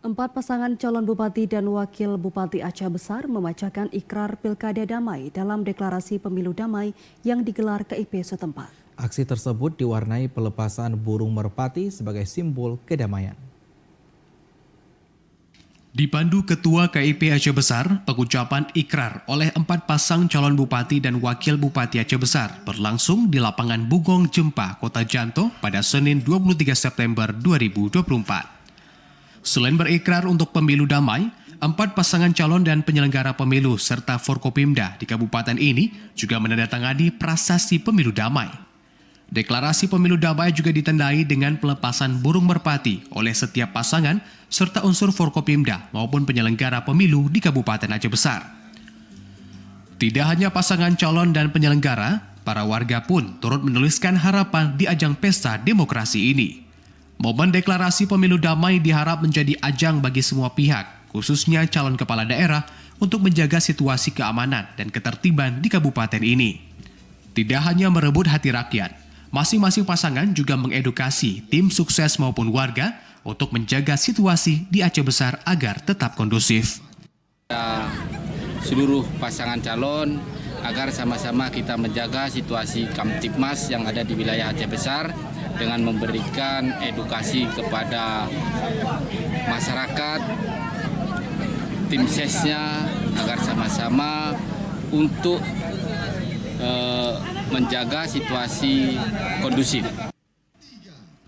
Empat pasangan calon bupati dan wakil bupati Aceh Besar membacakan ikrar pilkada damai dalam deklarasi pemilu damai yang digelar KIP setempat. Aksi tersebut diwarnai pelepasan burung merpati sebagai simbol kedamaian. Dipandu Ketua KIP Aceh Besar, pengucapan ikrar oleh empat pasang calon bupati dan wakil bupati Aceh Besar berlangsung di lapangan Bugong Jempa, Kota Janto pada Senin 23 September 2024. Selain berikrar untuk pemilu damai, empat pasangan calon dan penyelenggara pemilu serta Forkopimda di kabupaten ini juga menandatangani prasasti pemilu damai. Deklarasi pemilu damai juga ditandai dengan pelepasan burung merpati oleh setiap pasangan serta unsur Forkopimda maupun penyelenggara pemilu di Kabupaten Aceh Besar. Tidak hanya pasangan calon dan penyelenggara, para warga pun turut menuliskan harapan di ajang pesta demokrasi ini. Momen deklarasi pemilu damai diharap menjadi ajang bagi semua pihak, khususnya calon kepala daerah, untuk menjaga situasi keamanan dan ketertiban di kabupaten ini. Tidak hanya merebut hati rakyat, masing-masing pasangan juga mengedukasi tim sukses maupun warga untuk menjaga situasi di Aceh Besar agar tetap kondusif. Seluruh pasangan calon agar sama-sama kita menjaga situasi Kamtipmas yang ada di wilayah Aceh Besar dengan memberikan edukasi kepada masyarakat, tim sesnya agar sama-sama untuk menjaga situasi kondusif.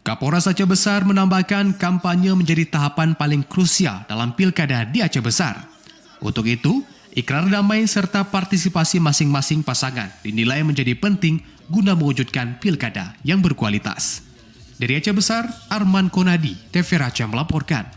Kapolres Aceh Besar menambahkan kampanye menjadi tahapan paling krusial dalam pilkada di Aceh Besar. Untuk itu, ikrar damai serta partisipasi masing-masing pasangan dinilai menjadi penting guna mewujudkan pilkada yang berkualitas. Dari Aceh Besar, Arman Konadi, TV Raja melaporkan.